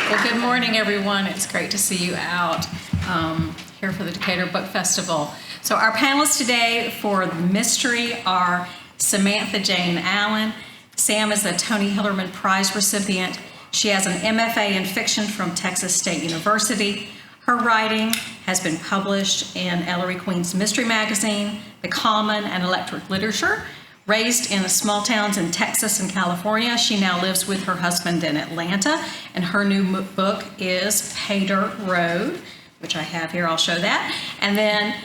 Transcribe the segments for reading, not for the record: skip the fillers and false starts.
Well, good morning, everyone. It's great to see you out here for the Decatur Book Festival. So our panelists today for the mystery are Samantha Jayne Allen. Sam is a Tony Hillerman Prize recipient. She has an MFA in fiction from Texas State University. Her writing has been published in Ellery Queen's Mystery Magazine, The Common, and Electric Literature. Raised in small towns in Texas and California, she now lives with her husband in Atlanta, and her new book is Pater Road, which I have here. I'll show that. And then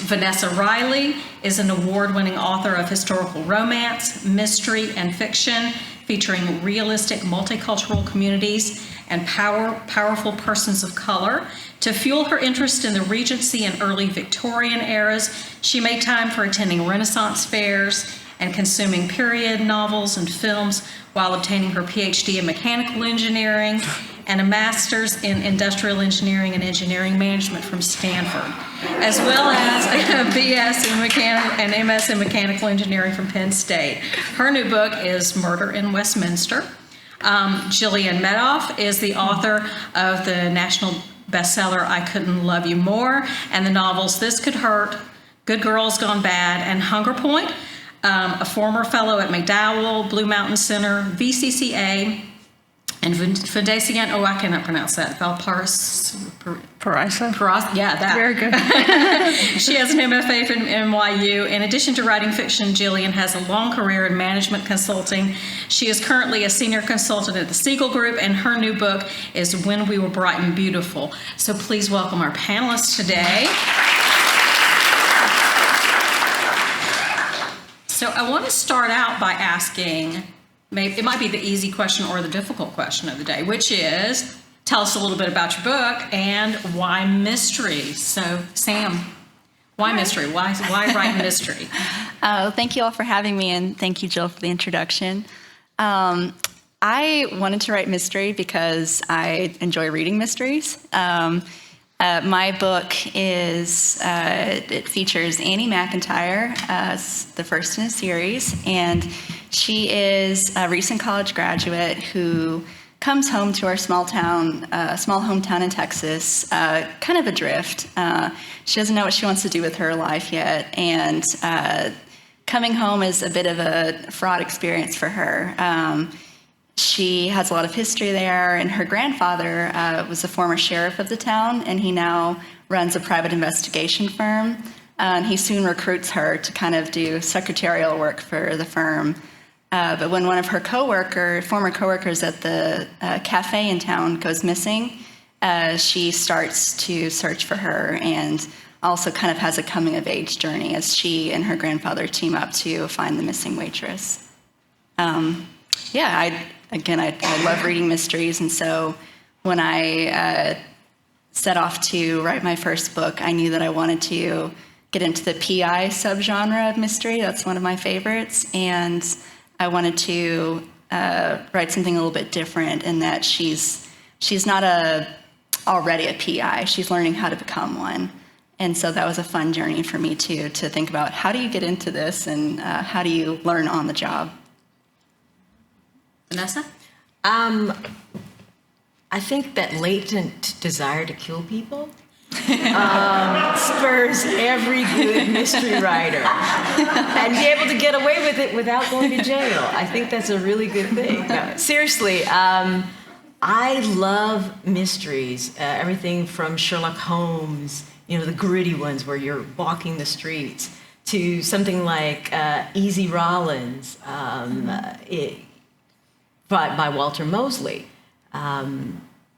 Vanessa Riley is an award-winning author of historical romance, mystery, and fiction, featuring realistic multicultural communities and powerful persons of color. To fuel her interest in the Regency and early Victorian eras, she made time for attending Renaissance fairs and consuming period novels and films while obtaining her PhD in mechanical engineering and a master's in industrial engineering and engineering management from Stanford, as well as a BS and MS in mechanical engineering from Penn State. Her new book is Murder in Westminster. Jillian Medoff is the author of the national bestseller I Couldn't Love You More and the novels This Could Hurt, Good Girls Gone Bad, and Hunger Point. A former fellow at McDowell, Blue Mountain Center, VCCA, and Fundación, I cannot pronounce that, Paraiso? Yeah, that. Very good. She has an MFA from NYU. In addition to writing fiction, Jillian has a long career in management consulting. She is currently a senior consultant at the Siegel Group, and her new book is When We Were Bright and Beautiful. So please welcome our panelists today. So I want to start out by asking, maybe it might be the easy question or the difficult question of the day, which is, tell us a little bit about your book and why mystery? So, Sam, why mystery? Why write mystery? Thank you all for having me, and thank you, Jill, for the introduction. I wanted to write mystery because I enjoy reading mysteries. My book it features Annie McIntyre as the first in a series, and she is a recent college graduate who comes home to our small hometown in Texas, kind of adrift. She doesn't know what she wants to do with her life yet, and coming home is a bit of a fraught experience for her. She has a lot of history there, and her grandfather was a former sheriff of the town, and he now runs a private investigation firm. And he soon recruits her to kind of do secretarial work for the firm. But when one of her former coworkers at the cafe in town goes missing, she starts to search for her and also kind of has a coming-of-age journey as she and her grandfather team up to find the missing waitress. I love reading mysteries, and so when I set off to write my first book, I knew that I wanted to get into the PI subgenre of mystery. That's one of my favorites, and I wanted to write something a little bit different in that she's not already a PI. She's learning how to become one. And so that was a fun journey for me, too, to think about how do you get into this and how do you learn on the job. Vanessa? I think that latent desire to kill people spurs every good mystery writer. And be able to get away with it without going to jail. I think that's a really good thing. No, seriously, I love mysteries. Everything from Sherlock Holmes, the gritty ones where you're walking the streets, to something like Easy Rollins by Walter Mosley.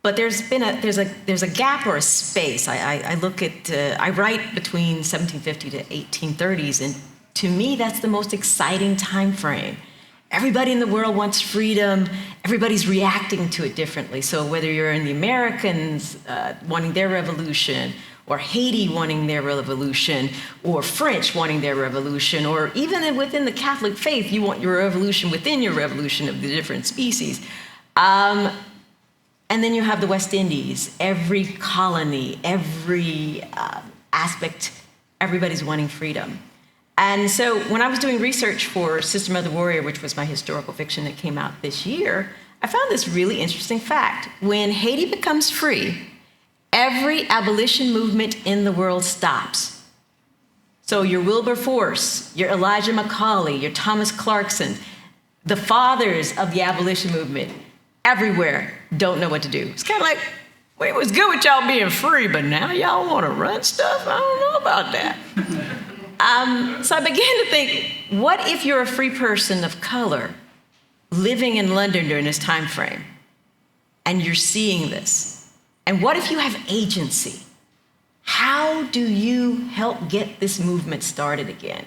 But there's a gap or a space. I look at I write between 1750 to 1830s, and to me that's the most exciting time frame. Everybody in the world wants freedom. Everybody's reacting to it differently. So whether you're in the Americans wanting their revolution, or Haiti wanting their revolution, or French wanting their revolution, or even within the Catholic faith, you want your revolution within your revolution of the different species. And then you have the West Indies. Every colony, every aspect, everybody's wanting freedom. And so when I was doing research for System of the Warrior, which was my historical fiction that came out this year, I found this really interesting fact. When Haiti becomes free, every abolition movement in the world stops. So your Wilberforce, your Elijah Macaulay, your Thomas Clarkson, the fathers of the abolition movement, everywhere don't know what to do. It's kind of like, well, it was good with y'all being free, but now y'all want to run stuff? I don't know about that. So I began to think, what if you're a free person of color living in London during this time frame, and you're seeing this? And what if you have agency? How do you help get this movement started again?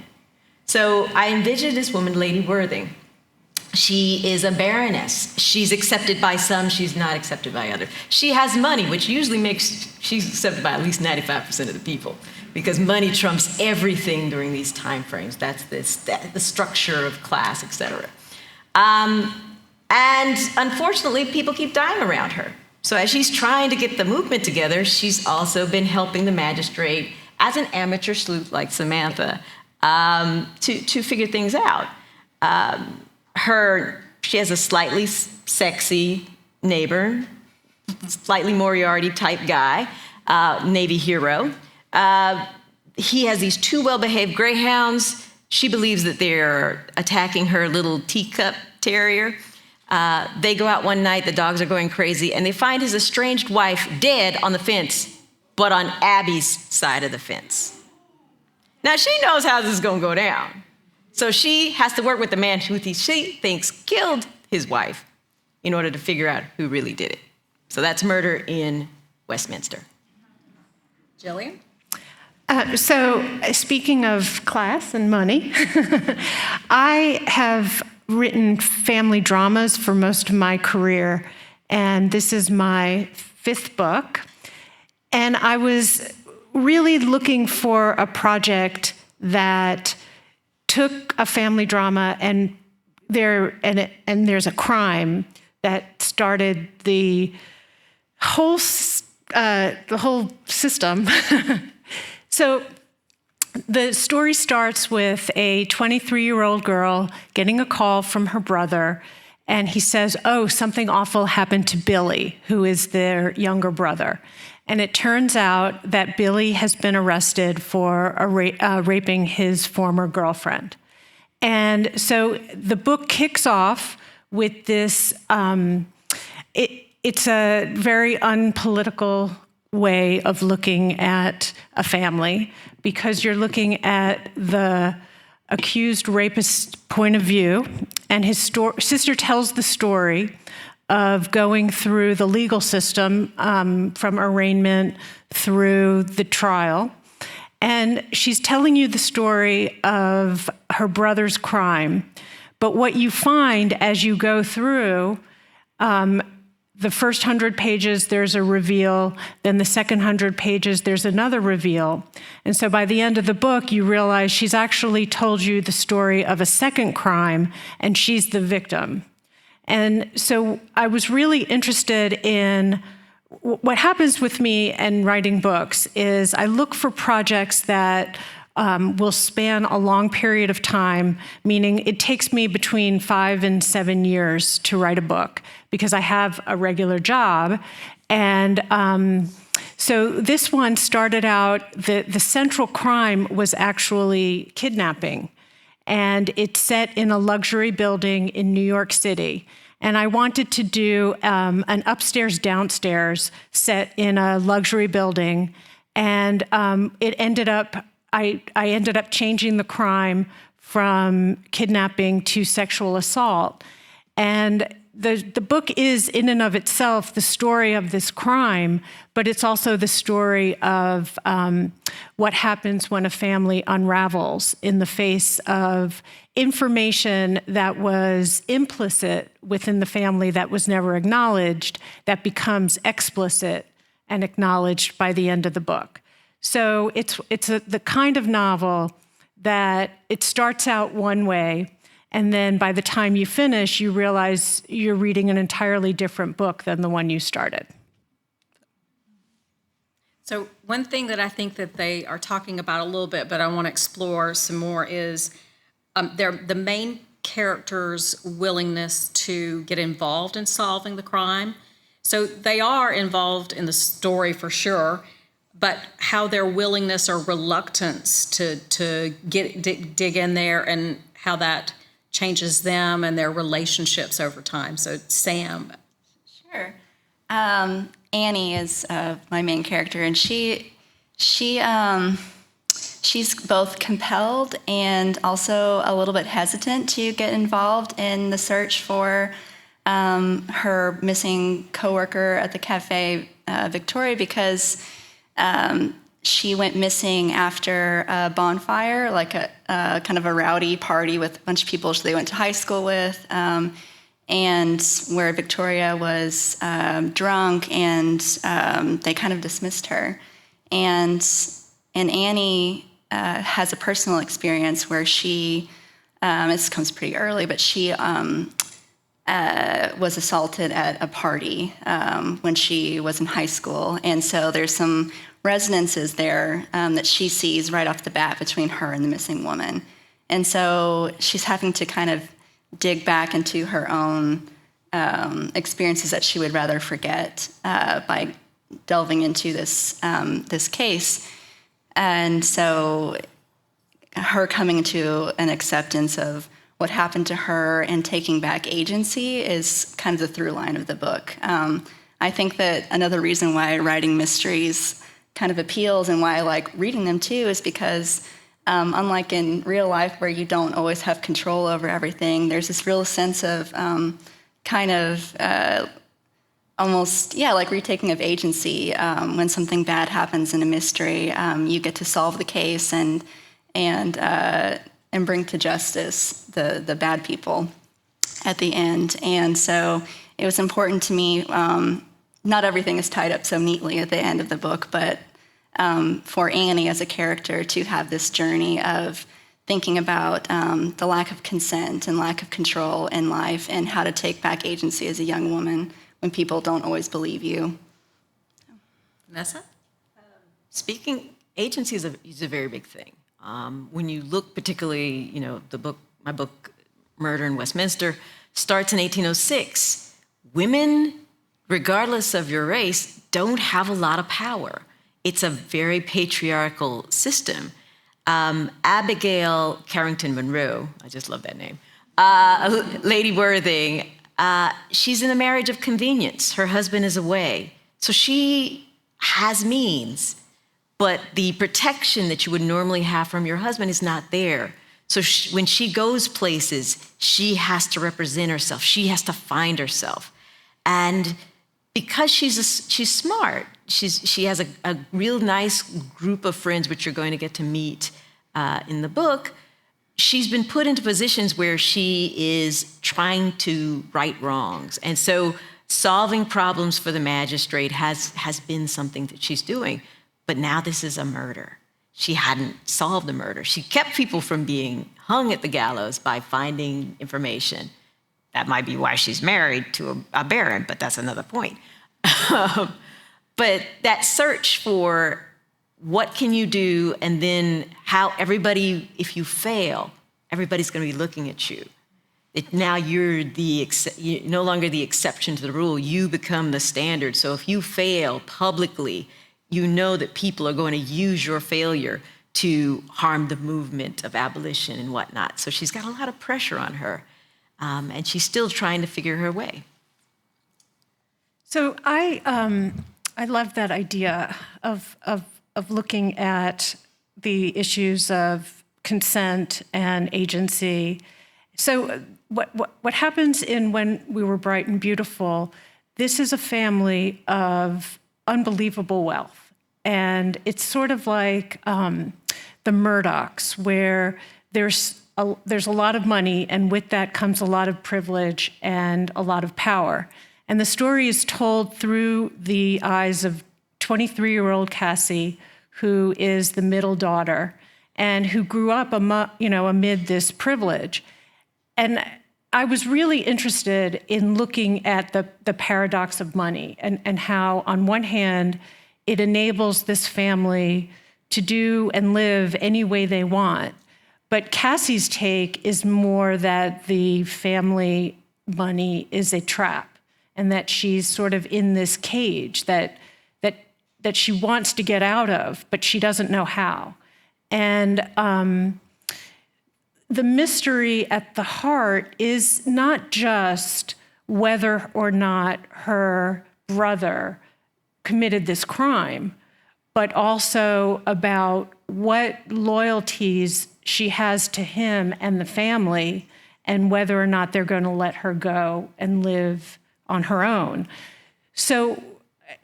So I envisioned this woman, Lady Worthing. She is a baroness. She's accepted by some, she's not accepted by others. She has money, which usually makes, she's accepted by at least 95% of the people, because money trumps everything during these time frames. That's the structure of class, etc. And unfortunately, people keep dying around her. So as she's trying to get the movement together, she's also been helping the magistrate as an amateur sleuth like Samantha to figure things out. She has a slightly sexy neighbor, slightly Moriarty type guy, Navy hero. He has these two well-behaved greyhounds. She believes that they're attacking her little teacup terrier. They go out one night, the dogs are going crazy, and they find his estranged wife dead on the fence, but on Abby's side of the fence. Now, she knows how this is going to go down. So she has to work with the man who she thinks killed his wife in order to figure out who really did it. So that's Murder in Westminster. Jillian? So speaking of class and money, I have written family dramas for most of my career, and this is my 5th book. And I was really looking for a project that took a family drama and there's a crime that started the whole system. So the story starts with a 23-year-old girl getting a call from her brother, and he says, oh, something awful happened to Billy, who is their younger brother. And it turns out that Billy has been arrested for raping his former girlfriend. And so the book kicks off with this, it's a very unpolitical way of looking at a family, because you're looking at the accused rapist's point of view, and his sister tells the story of going through the legal system from arraignment through the trial. And she's telling you the story of her brother's crime. But what you find as you go through, the first 100 pages, there's a reveal. Then the second 100 pages, there's another reveal. And so by the end of the book, you realize she's actually told you the story of a second crime, and she's the victim. And so I was really interested in what happens with me in writing books is I look for projects that will span a long period of time, meaning it takes me between 5 and 7 years to write a book because I have a regular job. And so this one started out, the central crime was actually kidnapping. And it's set in a luxury building in New York City. And I wanted to do an upstairs, downstairs set in a luxury building. And it ended up, I ended up changing the crime from kidnapping to sexual assault. And the book is, in and of itself, the story of this crime, but it's also the story of what happens when a family unravels in the face of information that was implicit within the family that was never acknowledged, that becomes explicit and acknowledged by the end of the book. So it's the kind of novel that it starts out one way, and then by the time you finish, you realize you're reading an entirely different book than the one you started. So one thing that I think that they are talking about a little bit, but I want to explore some more is the main characters' willingness to get involved in solving the crime. So they are involved in the story for sure, but how their willingness or reluctance to dig in there and how that changes them and their relationships over time. So Sam. Sure. Annie is my main character, and she's both compelled and also a little bit hesitant to get involved in the search for her missing coworker at the Cafe Victoria, because she went missing after a bonfire, like a kind of a rowdy party with a bunch of people they went to high school with, and where Victoria was drunk, and they kind of dismissed her. And Annie has a personal experience where she, this comes pretty early, but she was assaulted at a party when she was in high school. And so there's some resonances there that she sees right off the bat between her and the missing woman. And so she's having to kind of dig back into her own experiences that she would rather forget by delving into this case. And so her coming into an acceptance of what happened to her and taking back agency is kind of the through line of the book. I think that another reason why writing mysteries kind of appeals and why I like reading them too is because unlike in real life where you don't always have control over everything, there's this real sense of almost, like retaking of agency. When something bad happens in a mystery, you get to solve the case and bring to justice the bad people at the end. And so it was important to me. Not everything is tied up so neatly at the end of the book, but for Annie as a character to have this journey of thinking about the lack of consent and lack of control in life and how to take back agency as a young woman when people don't always believe you. Vanessa? Speaking, agency is a very big thing. When you look particularly, my book, Murder in Westminster, starts in 1806. Women, regardless of your race, don't have a lot of power. It's a very patriarchal system. Abigail Carrington Monroe, I just love that name, Lady Worthing, she's in a marriage of convenience. Her husband is away. So she has means, but the protection that you would normally have from your husband is not there. So when she goes places, she has to represent herself. She has to find herself. And because she's smart, she has a real nice group of friends, which you're going to get to meet in the book. She's been put into positions where she is trying to right wrongs. And so solving problems for the magistrate has been something that she's doing. But now this is a murder. She hadn't solved the murder. She kept people from being hung at the gallows by finding information. That might be why she's married to a baron, but that's another point. But that search for what can you do, and then how everybody, if you fail, everybody's going to be looking at you. Now you're no longer the exception to the rule. You become the standard. So if you fail publicly, you know that people are going to use your failure to harm the movement of abolition and whatnot. So she's got a lot of pressure on her, and she's still trying to figure her way. So I love that idea of looking at the issues of consent and agency. So what happens in When We Were Bright and Beautiful, this is a family of unbelievable wealth. And it's sort of like the Murdochs, where there's a lot of money, and with that comes a lot of privilege and a lot of power. And the story is told through the eyes of 23-year-old Cassie, who is the middle daughter, and who grew up amid this privilege. And I was really interested in looking at the paradox of money and how, on one hand, it enables this family to do and live any way they want. But Cassie's take is more that the family money is a trap, and that she's sort of in this cage that she wants to get out of, but she doesn't know how. And the mystery at the heart is not just whether or not her brother committed this crime, but also about what loyalties she has to him and the family, and whether or not they're going to let her go and live on her own. So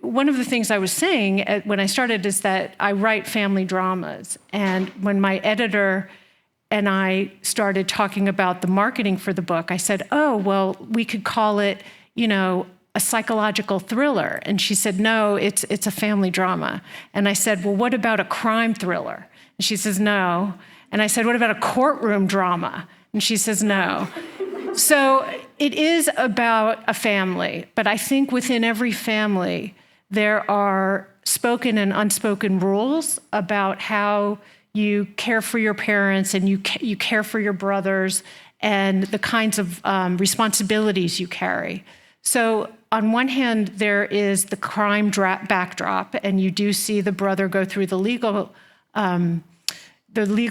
one of the things I was saying when I started is that I write family dramas. And when my editor and I started talking about the marketing for the book, I said, oh, well, we could call it, a psychological thriller. And she said, no, it's a family drama. And I said, well, what about a crime thriller? And she says, no. And I said, what about a courtroom drama? And she says, no. So it is about a family, but I think within every family, there are spoken and unspoken rules about how you care for your parents and you care for your brothers and the kinds of responsibilities you carry. So on one hand, there is the crime backdrop, and you do see the brother go through the legal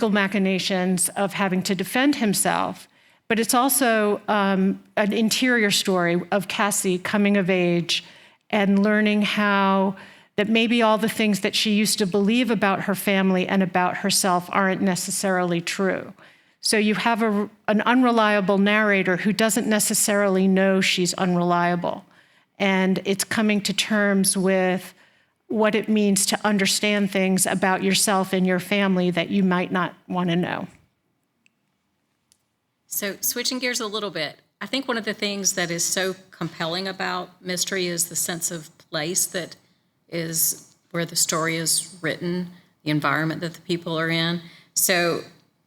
machinations of having to defend himself. But it's also an interior story of Cassie coming of age and learning how that maybe all the things that she used to believe about her family and about herself aren't necessarily true. So you have an unreliable narrator who doesn't necessarily know she's unreliable. And it's coming to terms with what it means to understand things about yourself and your family that you might not want to know. So switching gears a little bit, I think one of the things that is so compelling about mystery is the sense of place that is where the story is written, the environment that the people are in. So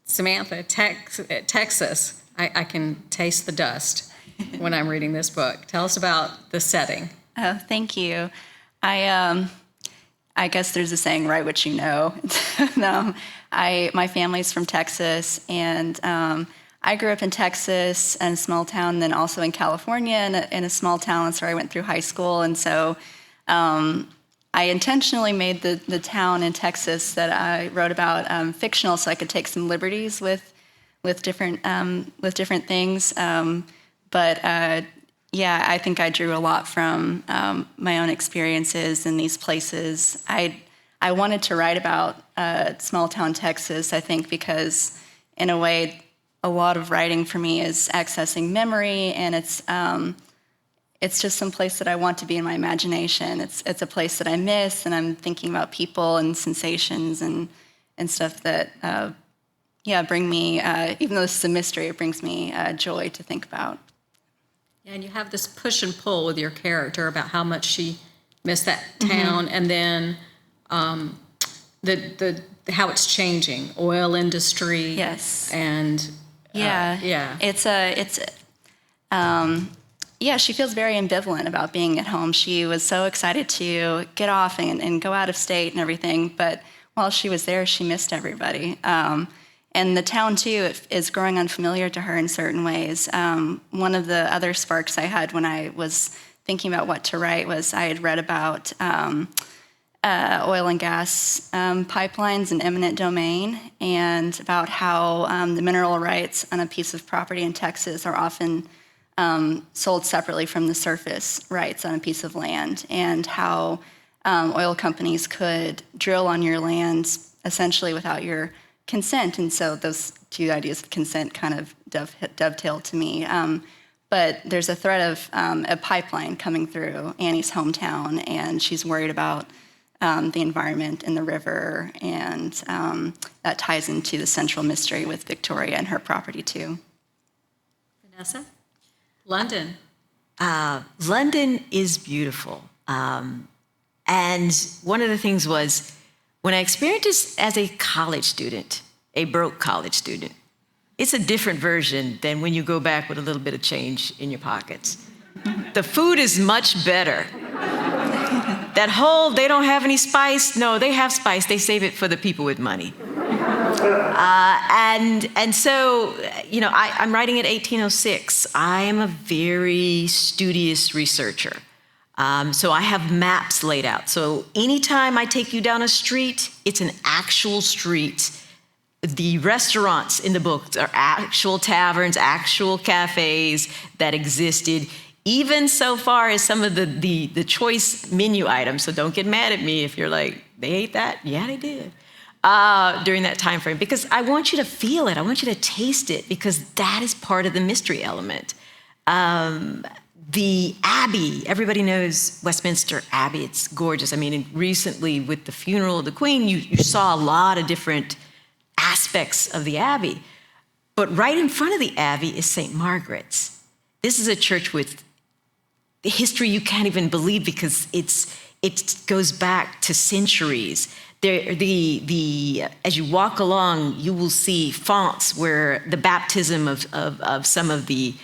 Samantha, Texas, I can taste the dust when I'm reading this book. Tell us about the setting. Oh, thank you. I guess there's a saying, write what you know. No, my family's from Texas, and I grew up in Texas and a small town, then also in California in a small town. That's where I went through high school. And so I intentionally made the town in Texas that I wrote about fictional, so I could take some liberties with different things. Yeah, I think I drew a lot from my own experiences in these places. I wanted to write about small town Texas, I think, because in a way, a lot of writing for me is accessing memory, and it's just some place that I want to be in my imagination. It's a place that I miss, and I'm thinking about people and sensations and stuff that bring me. Even though this is a mystery, it brings me joy to think about. And you have this push and pull with your character about how much she missed that town, and then the how it's changing, oil industry. Yes. And she feels very ambivalent about being at home. She was so excited to get off and go out of state and everything, but while she was there, she missed everybody. And the town, too, is growing unfamiliar to her in certain ways. One of the other sparks I had when I was thinking about what to write was I had read about oil and gas pipelines in eminent domain, and about how the mineral rights on a piece of property in Texas are often sold separately from the surface rights on a piece of land, and how oil companies could drill on your land essentially without your consent. And so those two ideas of consent kind of dovetail to me. But there's a threat of a pipeline coming through Annie's hometown, and she's worried about the environment and the river, and that ties into the central mystery with Victoria and her property too. Vanessa? London. London is beautiful. And one of the things was, when I experienced this as a college student, a broke college student, it's a different version than when you go back with a little bit of change in your pockets. The food is much better. That whole, they don't have any spice. No, they have spice. They save it for the people with money. And so, you know, I'm writing at 1806. I am a very studious researcher. So I have maps laid out. So anytime I take you down a street, it's an actual street. The restaurants in the book are actual taverns, actual cafes that existed, even so far as some of the choice menu items. So don't get mad at me if you're like, they ate that? Yeah, they did. During that time frame, because I want you to feel it. I want you to taste it, because that is part of the mystery element. The Abbey, everybody knows Westminster Abbey. It's gorgeous. I mean, recently with the funeral of the Queen, you saw a lot of different aspects of the Abbey. But right in front of the Abbey is St. Margaret's. This is a church with history you can't even believe, because it goes back to centuries. As you walk along, you will see fonts where the baptism of some of the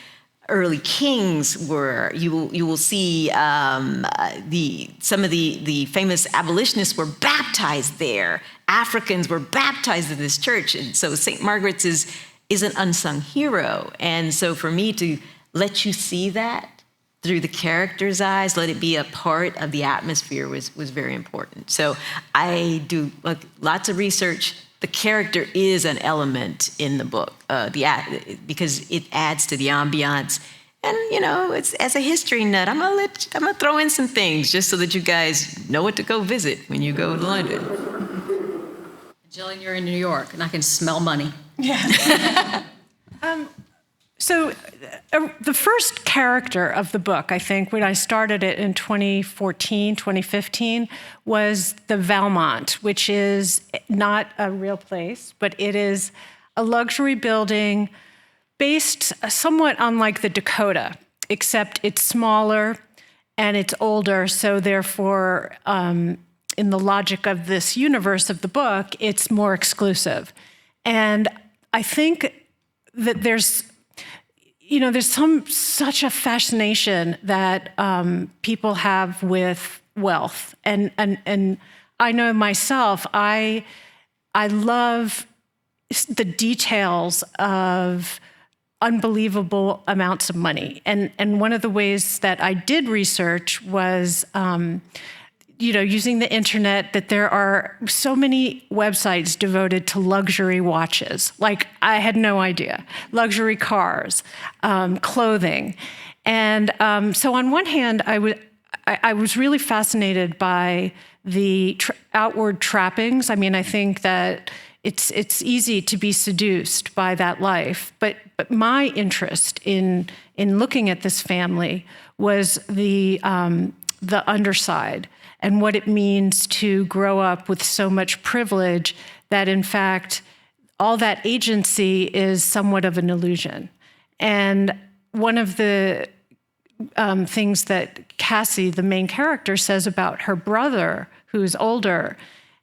early kings were. You will see some of the famous abolitionists were baptized there. Africans were baptized in this church, and so St. Margaret's is an unsung hero. And so for me to let you see that through the character's eyes, let it be a part of the atmosphere was very important. So I do lots of research. The character is an element in the book, because it adds to the ambiance. And you know, it's, as a history nut, I'm gonna throw in some things just so that you guys know what to go visit when you go to London. Jillian, you're in New York, and I can smell money. Yeah. So the first character of the book, I think, when I started it in 2014, 2015, was the Valmont, which is not a real place, but it is a luxury building based somewhat unlike the Dakota, except it's smaller and it's older, so therefore, in the logic of this universe of the book, it's more exclusive. And I think that there's such a fascination that people have with wealth, and I know myself. I love the details of unbelievable amounts of money, and one of the ways that I did research was, using the internet, that there are so many websites devoted to luxury watches. Like, I had no idea. Luxury cars, clothing. And so on one hand, I was really fascinated by the outward trappings. I mean, I think that it's easy to be seduced by that life. But my interest in looking at this family was the underside, and what it means to grow up with so much privilege that, in fact, all that agency is somewhat of an illusion. And one of the things that Cassie, the main character, says about her brother, who's older,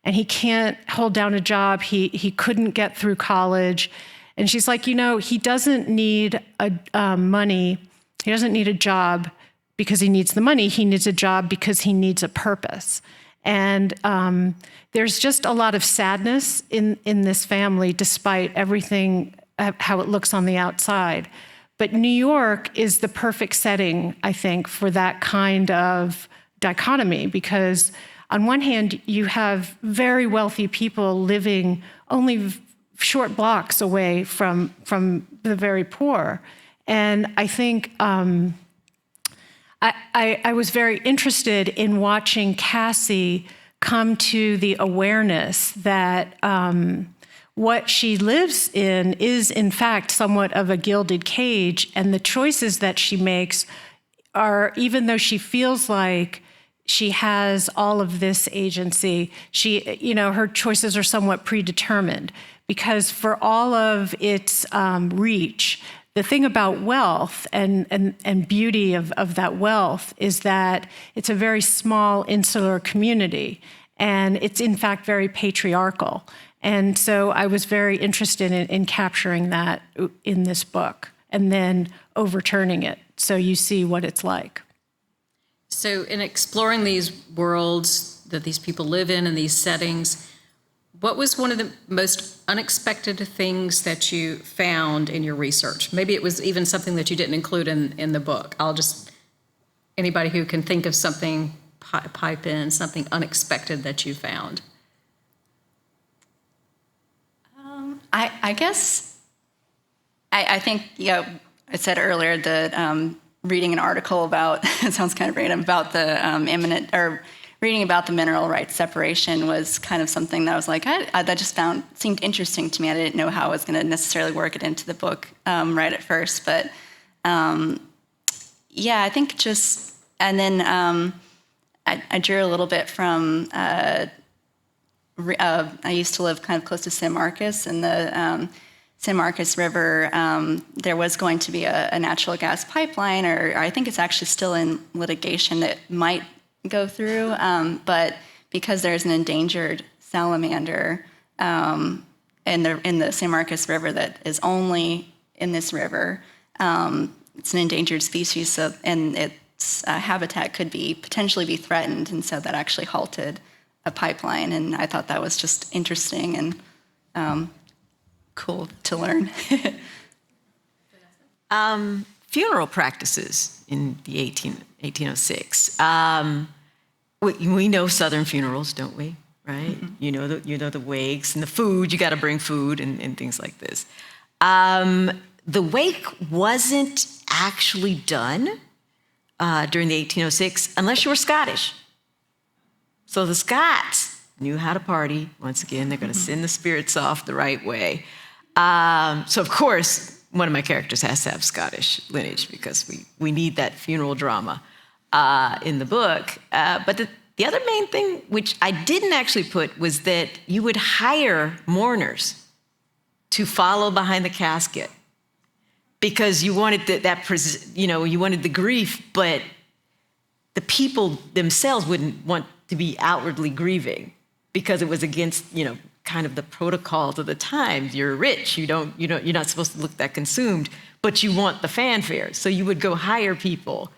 and he can't hold down a job, he couldn't get through college. And she's like, he doesn't need money, he doesn't need a job because he needs the money. He needs a job because he needs a purpose. And there's just a lot of sadness in this family, despite everything, how it looks on the outside. But New York is the perfect setting, I think, for that kind of dichotomy, because on one hand, you have very wealthy people living only short blocks away from the very poor. And I think I was very interested in watching Cassie come to the awareness that what she lives in is, in fact, somewhat of a gilded cage, and the choices that she makes are, even though she feels like she has all of this agency, her choices are somewhat predetermined, because for all of its reach, the thing about wealth and beauty of that wealth is that it's a very small insular community, and it's in fact very patriarchal. And so I was very interested in capturing that in this book and then overturning it so you see what it's like. So in exploring these worlds that these people live in and these settings, what was one of the most unexpected things that you found in your research? Maybe it was even something that you didn't include in the book. Anybody who can think of something, pipe in something unexpected that you found. I guess I think, I said earlier that reading an article about, it sounds kind of random, about the reading about the mineral rights separation was kind of something that I was like, that just seemed interesting to me. I didn't know how I was going to necessarily work it into the book right at first. But I think just, and then I drew a little bit from, I used to live kind of close to San Marcos, and the San Marcos River, there was going to be a natural gas pipeline, or I think it's actually still in litigation that might go through, but because there's an endangered salamander in the San Marcos River that is only in this river, it's an endangered species, and its habitat could potentially be threatened, and so that actually halted a pipeline, and I thought that was just interesting and cool to learn. Funeral practices in the 1806. We know Southern funerals, don't we? Right? Mm-hmm. You know the wakes and the food. You got to bring food and things like this. The wake wasn't actually done during the 1806 unless you were Scottish. So the Scots knew how to party. Once again, they're going to send the spirits off the right way. So of course, one of my characters has to have Scottish lineage because we need that funeral drama in the book. But the other main thing, which I didn't actually put, was that you would hire mourners to follow behind the casket because you wanted you wanted the grief, but the people themselves wouldn't want to be outwardly grieving because it was against, kind of the protocols of the times. You're rich, you're not supposed to look that consumed, but you want the fanfare. So you would go hire people.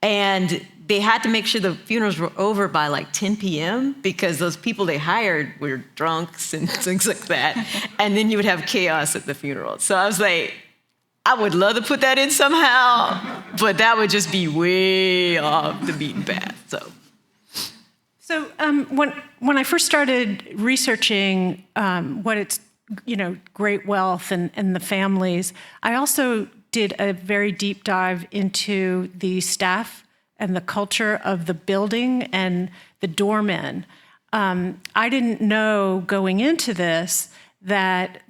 And they had to make sure the funerals were over by like 10 p.m. because those people they hired were drunks and things like that. And then you would have chaos at the funeral. So I was like, I would love to put that in somehow, but that would just be way off the beaten path. So when I first started researching what it's, great wealth and the families, I also did a very deep dive into the staff and the culture of the building and the doormen. I didn't know going into this that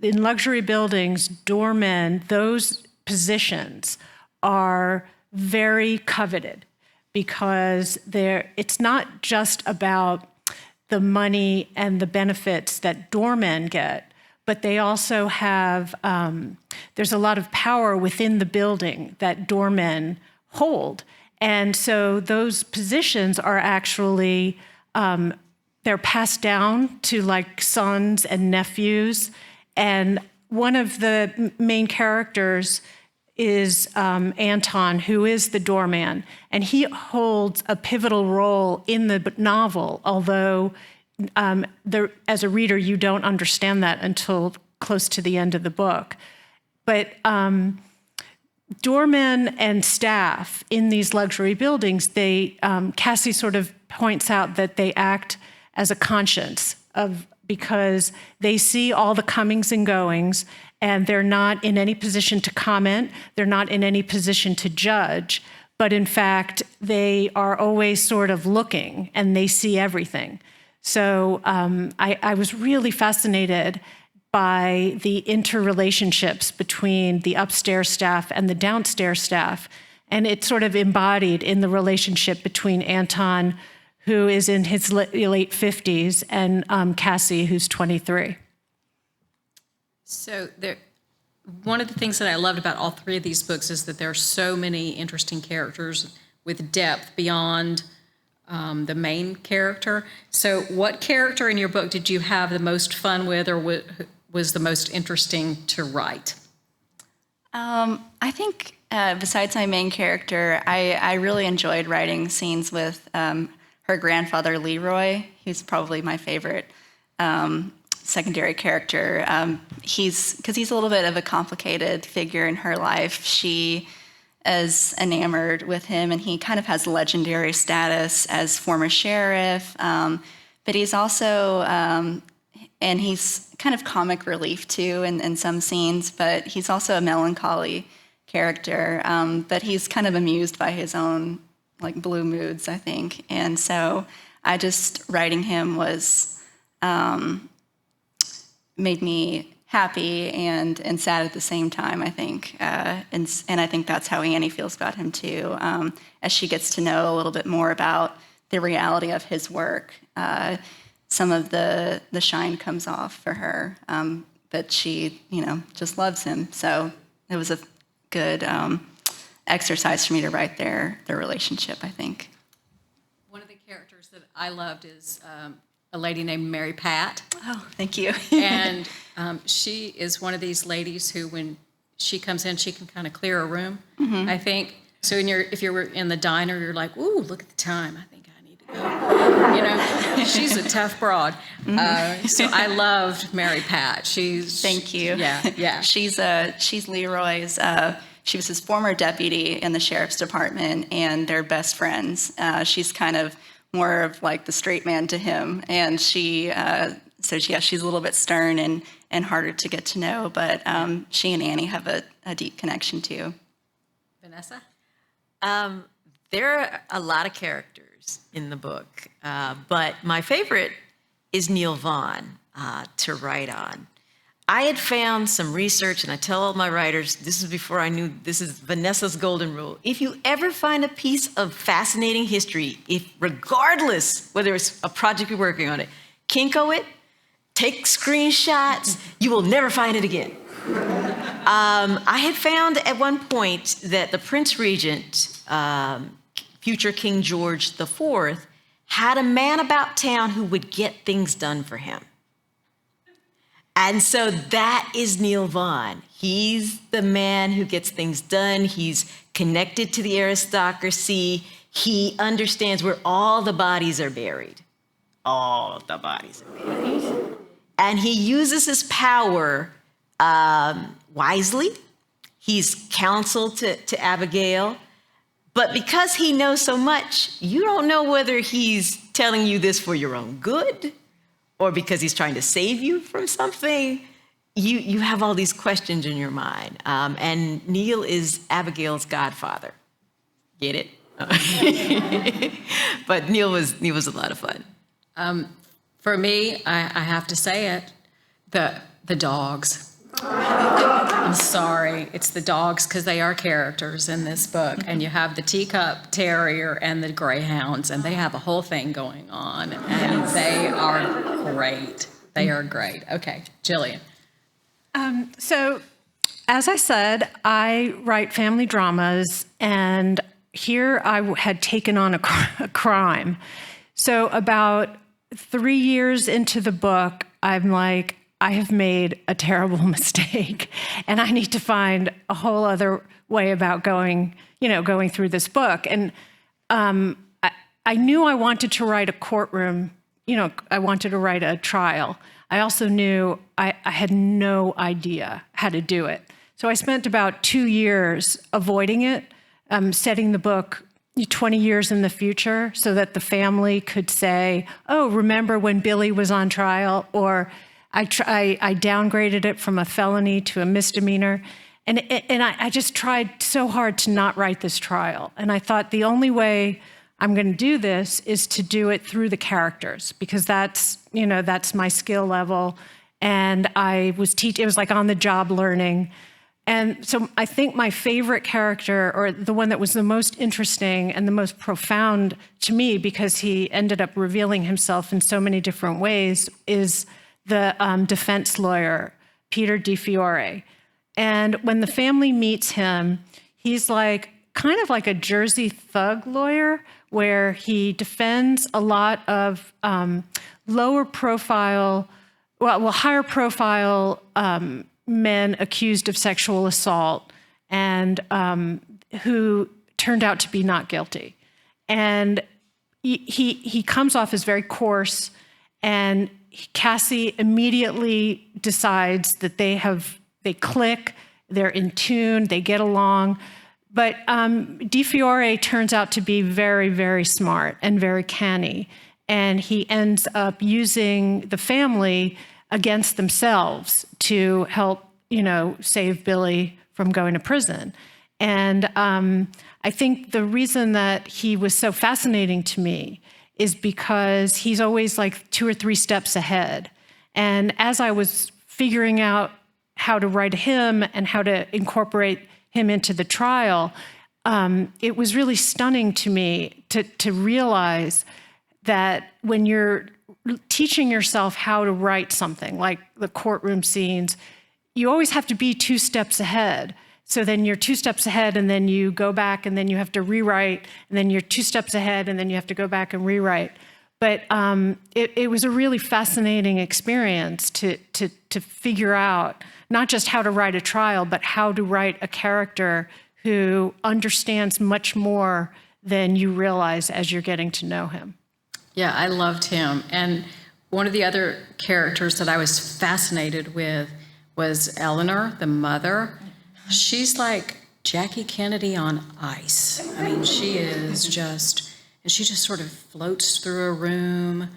in luxury buildings, doormen, those positions are very coveted because it's not just about the money and the benefits that doormen get, but they also have, there's a lot of power within the building that doormen hold. And so those positions are actually, they're passed down to like sons and nephews. And one of the main characters is Anton, who is the doorman. And he holds a pivotal role in the novel, although as a reader, you don't understand that until close to the end of the book. But doormen and staff in these luxury buildings, Cassie sort of points out that they act as a conscience because they see all the comings and goings, and they're not in any position to comment, they're not in any position to judge, but in fact, they are always sort of looking, and they see everything. So I was really fascinated by the interrelationships between the upstairs staff and the downstairs staff, and it's sort of embodied in the relationship between Anton, who is in his late 50s, and Cassie, who's 23. So one of the things that I loved about all three of these books is that there are so many interesting characters with depth beyond the main character. So what character in your book did you have the most fun with, or was the most interesting to write? I think besides my main character, I really enjoyed writing scenes with her grandfather, Leroy. He's probably my favorite secondary character. Because he's a little bit of a complicated figure in her life. She is enamored with him, and he kind of has legendary status as former sheriff. But he's also, and he's kind of comic relief too in some scenes, but he's also a melancholy character. But he's kind of amused by his own like blue moods, I think. And so writing him was, made me happy and sad at the same time, I think. And I think that's how Annie feels about him too, as she gets to know a little bit more about the reality of his work. Some of the shine comes off for her, but she, just loves him. So it was a good exercise for me to write their relationship, I think. One of the characters that I loved is a lady named Mary Pat. Oh, thank you. And she is one of these ladies who, when she comes in, she can kind of clear a room, I think. So if you're in the diner, you're like, ooh, look at the time. I think I need to go. She's a tough broad. So I loved Mary Pat. Thank you. Yeah. She's Leroy's. She was his former deputy in the sheriff's department, and they're best friends. She's kind of more of like the straight man to him, and she's a little bit stern and harder to get to know, but she and Annie have a deep connection too. Vanessa? There are a lot of characters in the book, but my favorite is Neil Vaughn to write on. I had found some research, and I tell all my writers, this is before I knew, this is Vanessa's golden rule. If you ever find a piece of fascinating history, regardless whether it's a project you're working on it, kinko it, take screenshots, you will never find it again. I had found at one point that the Prince Regent, future King George IV, had a man about town who would get things done for him. And so that is Neil Vaughn. He's the man who gets things done. He's connected to the aristocracy. He understands where all the bodies are buried. All the bodies are buried. And he uses his power wisely. He's counsel to Abigail. But because he knows so much, you don't know whether he's telling you this for your own good or because he's trying to save you from something. You have all these questions in your mind. And Neil is Abigail's godfather. Get it? But Neil was a lot of fun. For me, I have to say it, the dogs. I'm sorry, it's the dogs because they are characters in this book. And you have the teacup terrier and the greyhounds, and they have a whole thing going on. And they are great. They are great. Okay, Jillian. So, as I said, I write family dramas, and here I had taken on a crime. So about 3 years into the book, I'm like, I have made a terrible mistake, and I need to find a whole other way about going through this book. And I knew I wanted to write a courtroom, I wanted to write a trial. I also knew I had no idea how to do it. So I spent about 2 years avoiding it, setting the book 20 years in the future so that the family could say, oh, remember when Billy was on trial? Or I downgraded it from a felony to a misdemeanor. And I just tried so hard to not write this trial. And I thought the only way I'm going to do this is to do it through the characters, because that's my skill level. And I was it was like on the job learning. And so I think my favorite character, or the one that was the most interesting and the most profound to me, because he ended up revealing himself in so many different ways, is the defense lawyer, Peter Di Fiore. And when the family meets him, he's kind of like a Jersey thug lawyer, where he defends a lot of higher profile men accused of sexual assault and who turned out to be not guilty. And he comes off as very coarse, and Cassie immediately decides that they click, they're in tune, they get along. But Di Fiore turns out to be very, very smart and very canny. And he ends up using the family against themselves to help, save Billy from going to prison. And I think the reason that he was so fascinating to me is because he's always like 2 or 3 steps ahead. And as I was figuring out how to write him and how to incorporate him into the trial, it was really stunning to me to realize that when you're teaching yourself how to write something like the courtroom scenes, you always have to be 2 steps ahead. So then you're 2 steps ahead, and then you go back, and then you have to rewrite, and then you're 2 steps ahead, and then you have to go back and rewrite. But it was a really fascinating experience to figure out not just how to write a trial, but how to write a character who understands much more than you realize as you're getting to know him. Yeah, I loved him. And one of the other characters that I was fascinated with was Eleanor, the mother. She's like Jackie Kennedy on ice. I mean, she just sort of floats through a room.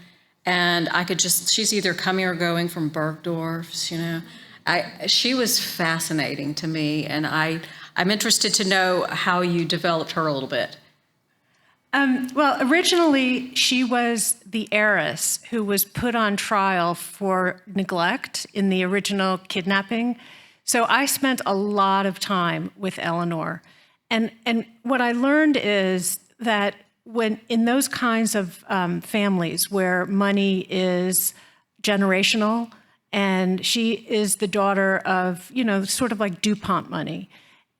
And she's either coming or going from Bergdorf's, She was fascinating to me. And I'm interested to know how you developed her a little bit. Well, originally, she was the heiress who was put on trial for neglect in the original kidnapping. So I spent a lot of time with Eleanor. And what I learned is that when in those kinds of families where money is generational, and she is the daughter of, sort of like DuPont money,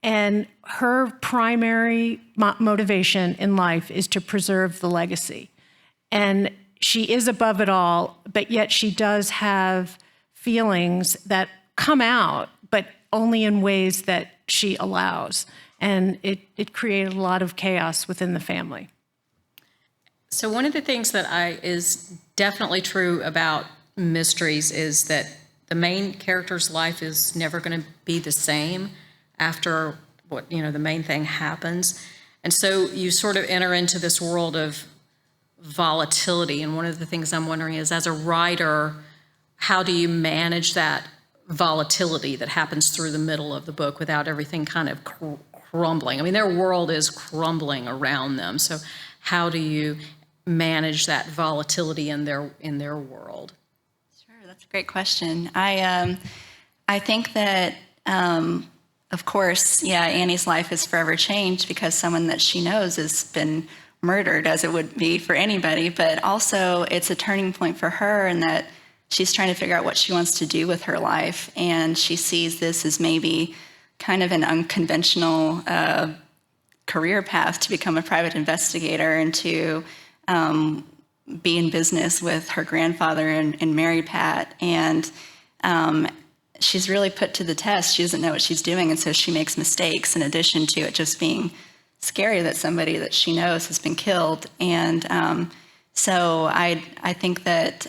and her primary motivation in life is to preserve the legacy. And she is above it all, but yet she does have feelings that come out, but only in ways that she allows. And it created a lot of chaos within the family. So one of the things that is definitely true about mysteries is that the main character's life is never going to be the same after the main thing happens. And so you sort of enter into this world of volatility. And one of the things I'm wondering is, as a writer, how do you manage that volatility that happens through the middle of the book without everything kind of crumbling? I mean, their world is crumbling around them. So how do you manage that volatility in their world? Sure, that's a great question. I think that, of course, Annie's life is forever changed because someone that she knows has been murdered, as it would be for anybody. But also, it's a turning point for her in that she's trying to figure out what she wants to do with her life, and she sees this as maybe kind of an unconventional career path to become a private investigator and to be in business with her grandfather and marry Pat. And she's really put to the test. She doesn't know what she's doing, and so she makes mistakes in addition to it just being scary that somebody that she knows has been killed. And so I think that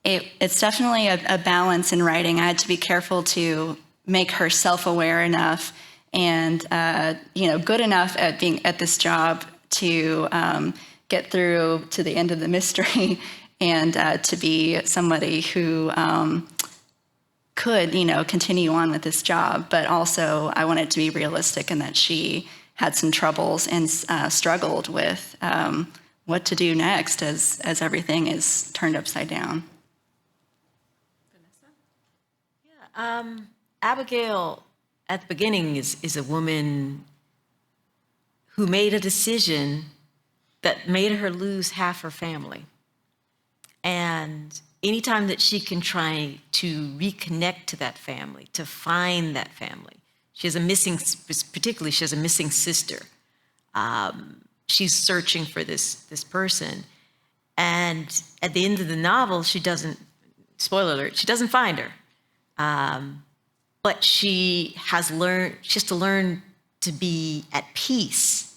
it's definitely a balance in writing. I had to be careful to make her self-aware enough and good enough at being at this job to get through to the end of the mystery and to be somebody who could continue on with this job. But also I wanted to be realistic in that she had some troubles and struggled with what to do next as everything is turned upside down. Abigail, at the beginning, is a woman who made a decision that made her lose half her family. And anytime that she can try to reconnect to that family, to find that family, she has a missing sister. She's searching for this person. And at the end of the novel, she doesn't, spoiler alert, she doesn't find her. But she has to learn to be at peace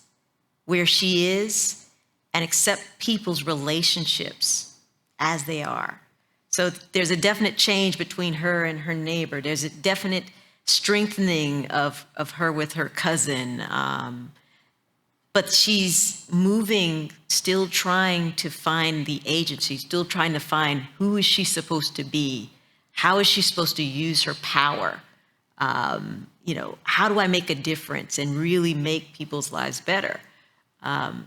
where she is and accept people's relationships as they are. So there's a definite change between her and her neighbor. There's a definite strengthening of her with her cousin. But she's moving, still trying to find the agency, still trying to find who is she supposed to be? How is she supposed to use her power? How do I make a difference and really make people's lives better?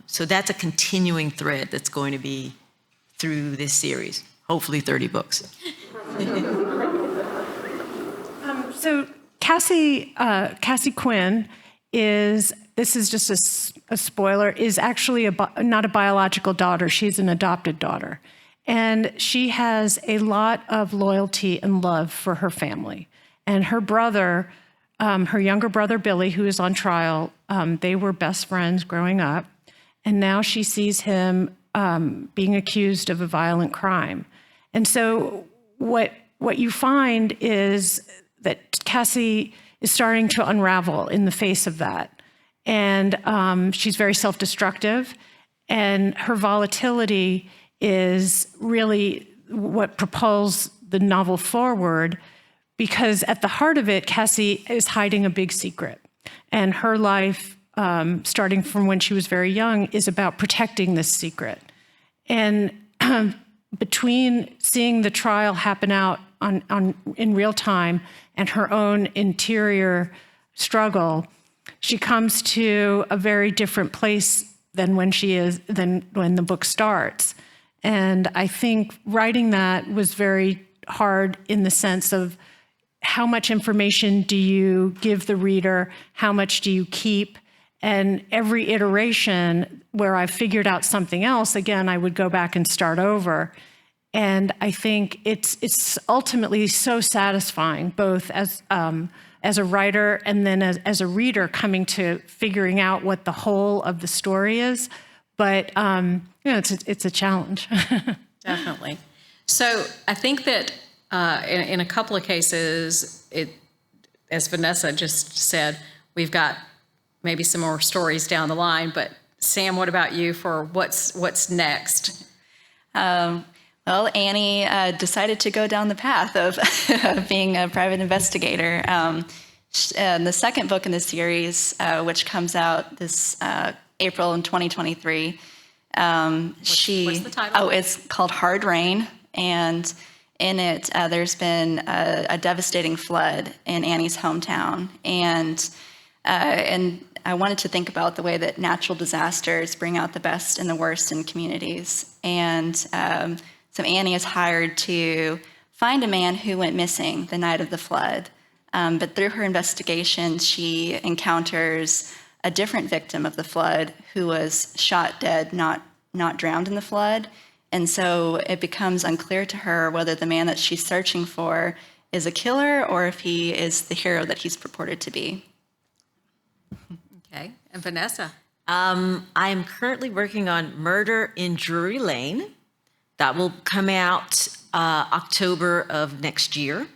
So that's a continuing thread that's going to be through this series, hopefully 30 books. So Cassie Quinn is, this is just a spoiler, is actually not a biological daughter. She's an adopted daughter. And she has a lot of loyalty and love for her family. And her brother, her younger brother, Billy, who is on trial, they were best friends growing up. And now she sees him being accused of a violent crime. And so what you find is that Cassie is starting to unravel in the face of that. And she's very self-destructive, and her volatility is really what propels the novel forward, because at the heart of it, Cassie is hiding a big secret. And her life, starting from when she was very young, is about protecting this secret. And between seeing the trial happen out in real time and her own interior struggle, she comes to a very different place than when the book starts. And I think writing that was very hard in the sense of how much information do you give the reader, how much do you keep, and every iteration where I figured out something else, again, I would go back and start over. And I think it's ultimately so satisfying, both as a writer and then as a reader coming to figuring out what the whole of the story is. But it's a challenge. Definitely. So I think that in a couple of cases, as Vanessa just said, we've got maybe some more stories down the line. But Sam, what about you for what's next? Well, Annie decided to go down the path of being a private investigator. The second book in the series, which comes out this April in 2023, What's the title? Oh, it's called Hard Rain, and in it, there's been a devastating flood in Annie's hometown, and I wanted to think about the way that natural disasters bring out the best and the worst in communities, and so Annie is hired to find a man who went missing the night of the flood, but through her investigation, she encounters a different victim of the flood who was shot dead, not drowned in the flood. And so it becomes unclear to her whether the man that she's searching for is a killer or if he is the hero that he's purported to be. Okay. And Vanessa? I'm currently working on Murder in Drury Lane. That will come out October of next year.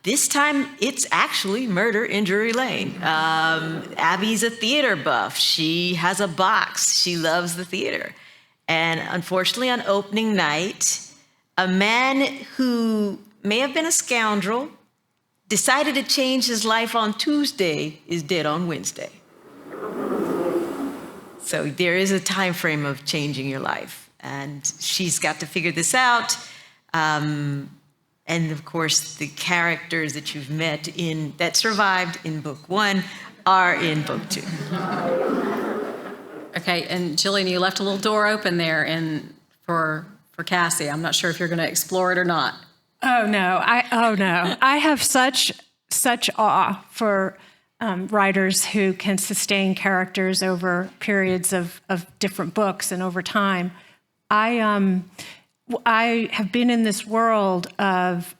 This time, it's actually Murder in Drury Lane. Abby's a theater buff. She has a box. She loves the theater. And unfortunately, on opening night, a man who may have been a scoundrel decided to change his life on Tuesday is dead on Wednesday. So there is a time frame of changing your life. And she's got to figure this out. And of course, the characters that you've met that survived in book 1 are in book 2. Okay, and Jillian, you left a little door open there for Cassie. I'm not sure if you're going to explore it or not. Oh no! I have such awe for writers who can sustain characters over periods of different books and over time. I have been in this world of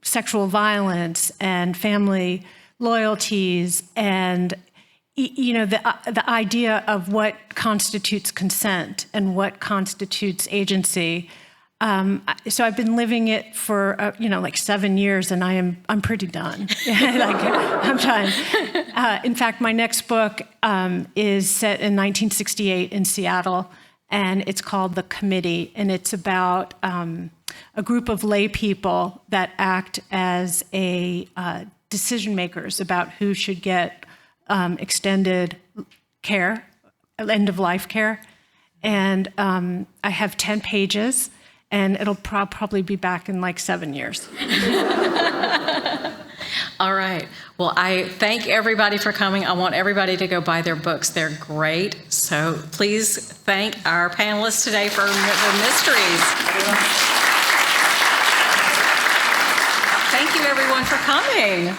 sexual violence and family loyalties and the idea of what constitutes consent and what constitutes agency. So I've been living it for like 7 years, and I'm pretty done. I'm done. In fact, my next book is set in 1968 in Seattle, and it's called The Committee, and it's about a group of lay people that act as decision makers about who should get extended care, end-of-life care. And I have 10 pages, and it'll probably be back in like 7 years. All right. Well, I thank everybody for coming. I want everybody to go buy their books. They're great. So please thank our panelists today for the mysteries. Thank you, everyone, for coming.